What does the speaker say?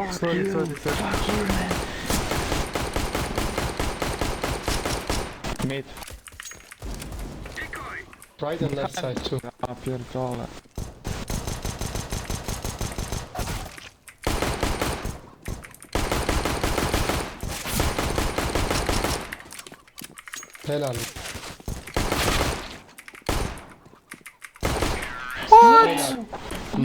Sorry. Fuck you, man. Mid. Right and left side too. Ja pierdolę. Helal. What?